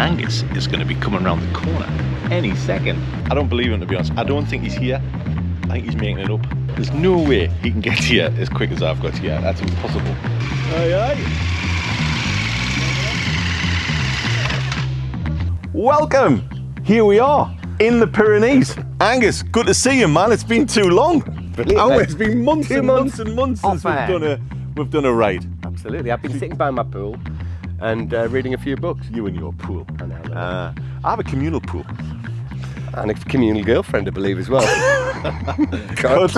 Angus is going to be coming around the corner any second. I don't believe him, to be honest. I don't think he's here. I think he's making it up. There's no way he can get here as quick as I've got here. That's impossible. Aye, aye. Welcome. Here we are in the Pyrenees. Angus, good to see you, man. It's been too long. Brilliant. Oh, it's been months and months and months since we've done a ride. Absolutely. I've been sitting by my pool and reading a few books. You and your pool. I know. I have a communal pool. And a communal girlfriend, I believe, as well. God.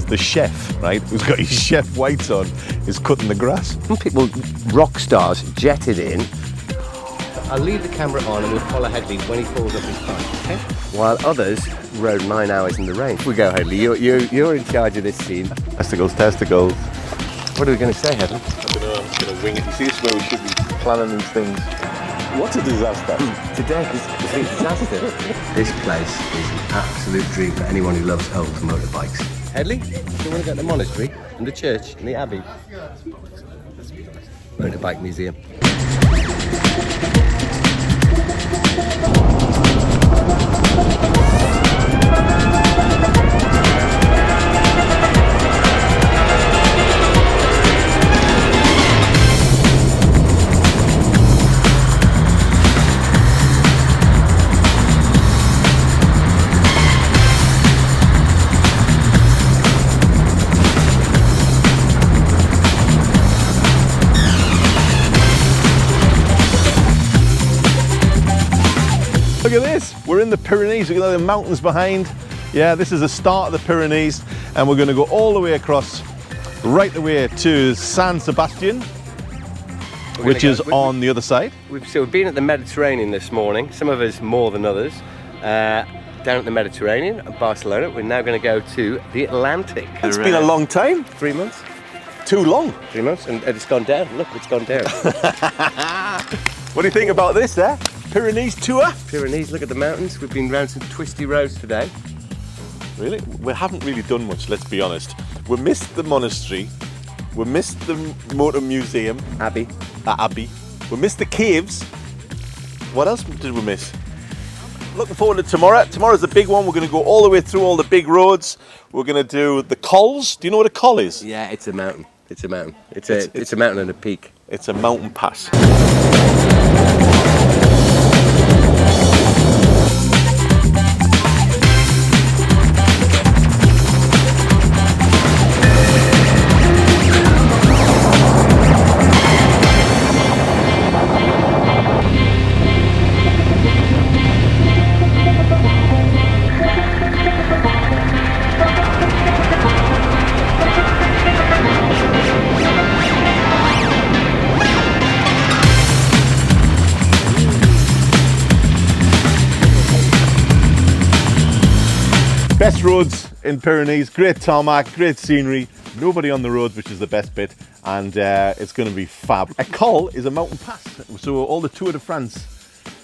The chef, right, who's got his chef whites on, is cutting the grass. Some people, rock stars, jetted in. I'll leave the camera on and we'll follow Hedley when he falls off his bike, okay? While others rode 9 hours in the rain. We go, Hedley, you're in charge of this scene. Testicles, testicles. What are we going to say, Hedley? I don't know, I'm just going to wing it. You see, this is where we should be planning these things. What a disaster. Today is a disaster. This place is an absolute dream for anyone who loves old motorbikes. Hedley, do you want to go to the monastery and the church and the abbey? Motorbike museum. Look at this, we're in the Pyrenees, look at the mountains behind. Yeah, this is the start of the Pyrenees, and we're going to go all the way across, right the way to 𝗂𝗶𝗱 𝗟𝗶𝗳𝗲, which is on the other side. We've been at the Mediterranean this morning, some of us more than others. Down at the Mediterranean, at Barcelona, we're now going to go to the Atlantic. It's been a long time. 3 months. Too long. 3 months, and it's gone down. Look, it's gone down. What do you think about this, Pyrenees tour? Pyrenees, look at the mountains. We've been round some twisty roads today. Really? We haven't really done much, let's be honest. We missed the monastery. We missed the motor museum. Abbey. Abbey. We missed the caves. What else did we miss? Looking forward to tomorrow. Tomorrow's the big one. We're going to go all the way through all the big roads. We're going to do the 𝗁𝗁s. Do you know what a 𝗁 is? Yeah, it's a mountain. It's a mountain. It's a mountain and a peak. It's a mountain pass. Best roads in Pyrenees, great tarmac, great scenery, nobody on the roads, which is the best bit, and it's going to be fab. A 𝗁 is a mountain pass, so all the Tour de France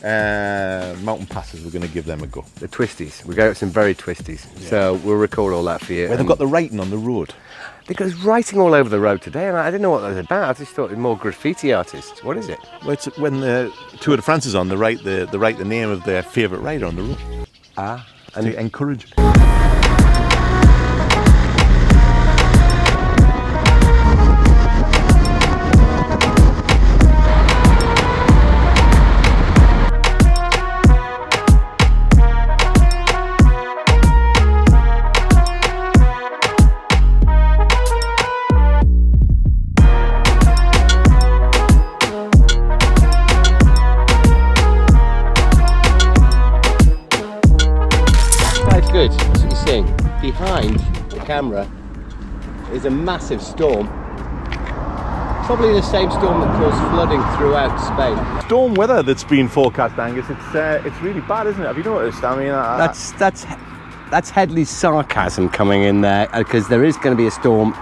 mountain passes, we're going to give them a go. The twisties, we got some very twisties, yeah. So we'll record all that for you. Where they've got the writing on the road. Because writing all over the road today, and I didn't know what that was about. I just thought it was more graffiti artists. What is it? Well, it's when the Tour de France is on, they write the name of their favourite rider on the road. Ah. And to encourage. behind the camera is a massive storm. Probably the same storm that caused flooding throughout Spain. Storm weather that's been forecast, Angus. It's really bad, isn't it? Have you noticed? I mean, That's Hedley's sarcasm coming in there, because there is going to be a storm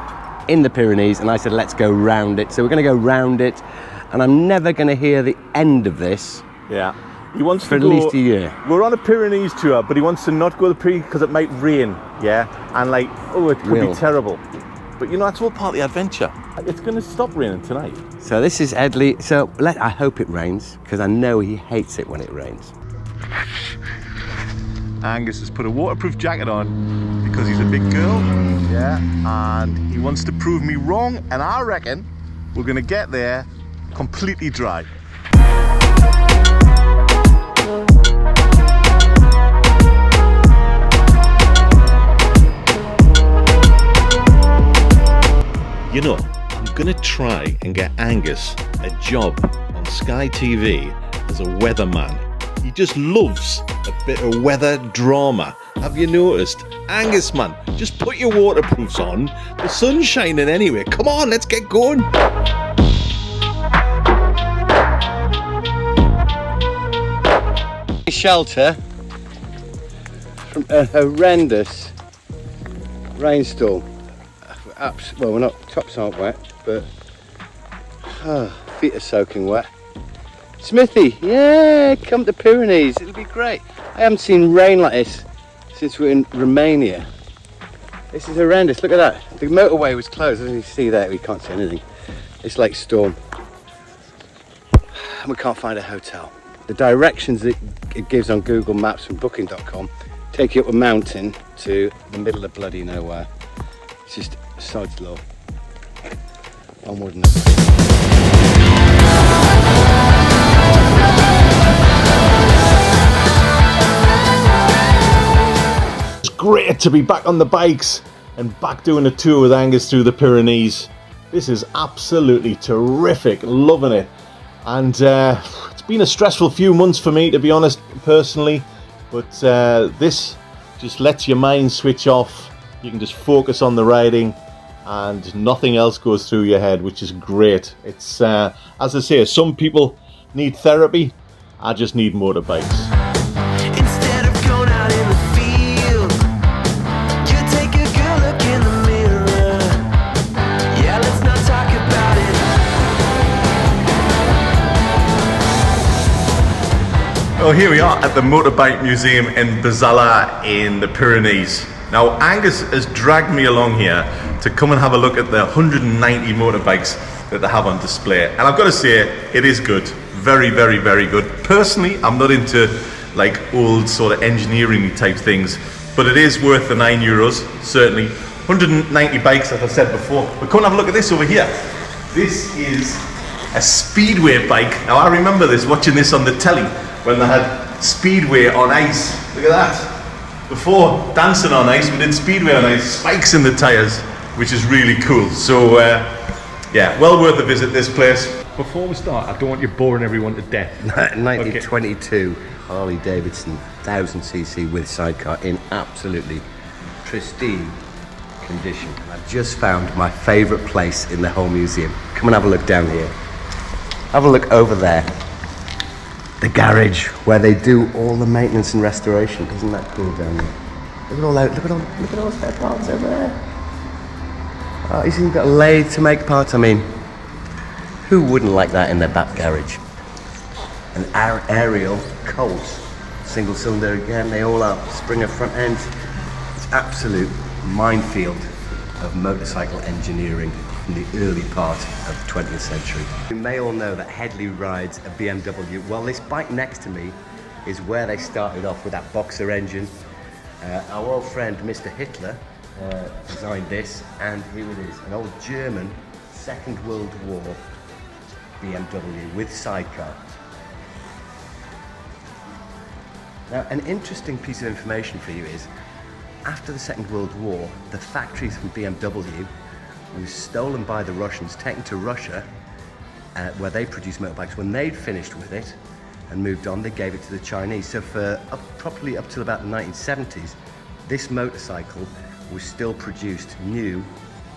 in the Pyrenees, and I said let's go round it. So we're going to go round it, and I'm never going to hear the end of this. Yeah. He wants for to go, at least a year. We're on a Pyrenees tour, but he wants to not go to the Pyrenees because it might rain. Yeah, and like, oh, it could be terrible. But you know, that's all part of the adventure. It's going to stop raining tonight. So this is Hedley. So I hope it rains, because I know he hates it when it rains. Angus has put a waterproof jacket on because he's a big girl. Yeah, and he wants to prove me wrong. And I reckon we're going to get there completely dry. You know, I'm going to try and get Angus a job on Sky TV as a weatherman. He just loves a bit of weather drama. Have you noticed? Angus, man, just put your waterproofs on. The sun's shining anyway. Come on, let's get going. Shelter from a horrendous rainstorm. Well, we're not, tops aren't wet, but feet are soaking wet. Smithy, yeah, come to Pyrenees, it'll be great. I haven't seen rain like this since we're in Romania. This is horrendous, look at that. The motorway was closed, as you see there, we can't see anything. It's like storm. And we can't find a hotel. The directions that it gives on Google Maps from booking.com take you up a mountain to the middle of bloody nowhere. It's just sod's law. Onward and upward. It's great to be back on the bikes and back doing a tour with Angus through the Pyrenees. This is absolutely terrific, loving it. And it's been a stressful few months for me, to be honest, personally. But this just lets your mind switch off. You can just focus on the riding and nothing else goes through your head, which is great. It's, as I say, some people need therapy. I just need motorbikes. Instead of going out in the field, you take a good look in the mirror. Yeah, let's not talk about it. Well, here we are at the Motorbike Museum in 𝗂𝗶𝗱 in the Pyrenees. Now, Angus has dragged me along here to come and have a look at the 190 motorbikes that they have on display. And I've got to say, it is good. Very, very, very good. Personally, I'm not into like old sort of engineering type things, but it is worth the €9, certainly. 190 bikes, as I've said before. But come and have a look at this over here. This is a speedway bike. Now, I remember this, watching this on the telly when they had speedway on ice. Look at that. Before dancing on ice, we did speedway on ice, spikes in the tyres, which is really cool. So, yeah, well worth a visit, this place. Before we start, I don't want you boring everyone to death. 1922 Harley Davidson 1000cc with sidecar in absolutely pristine condition. And I've just found my favourite place in the whole museum. Come and have a look down here. Have a look over there. The garage where they do all the maintenance and restoration. Isn't that cool down there? Look at all that, look at all spare parts over there. Oh, he's even got a lathe to make parts. I mean, who wouldn't like that in their back garage? An aerial Colt, single cylinder again, they all are. Springer front end. It's absolute minefield of motorcycle engineering in the early part of the 20th century. You may all know that Hedley rides a BMW. Well, this bike next to me is where they started off with that boxer engine. Our old friend Mr. Hitler designed this, and here it is, an old German Second World War BMW with sidecar. Now, an interesting piece of information for you is, after the Second World War, the factories from BMW was stolen by the Russians, taken to Russia, where they produced motorbikes. When they'd finished with it and moved on, they gave it to the Chinese. So for probably up till about the 1970s, this motorcycle was still produced new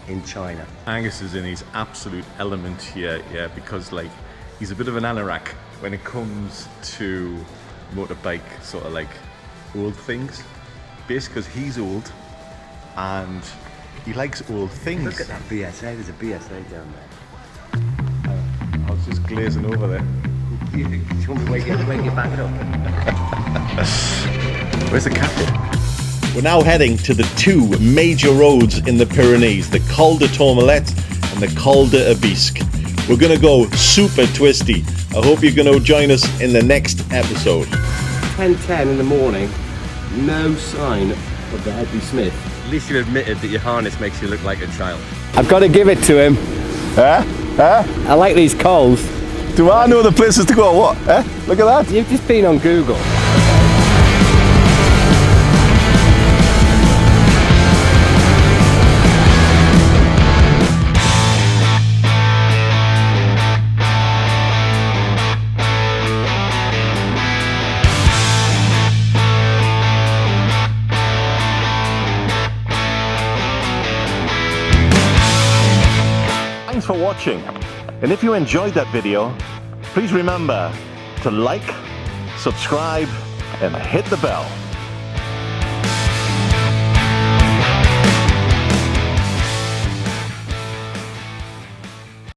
in China. Angus is in his absolute element here, yeah, because like he's a bit of an anorak when it comes to motorbike sort of like old things. Basically, because he's old and he likes old things. Look at that BSA, there's a BSA down there. I was just glazing over there. Do you want me to wake you back up? Where's the captain? We're now heading to the two major roads in the Pyrenees, the 𝗀𝗂𝗃 and the 𝗀𝗂𝗃 𝗲𝗏. We're going to go super twisty. I hope you're going to join us in the next episode. 10:10 in the morning, no sign of the Hedley Smith. At least you've admitted that your harness makes you look like a child. I've got to give it to him. I like these coals. Do I know the places to go? What? Look at that. You've just been on Google. Thanks for watching. And if you enjoyed that video, please remember to like, subscribe, and hit the bell.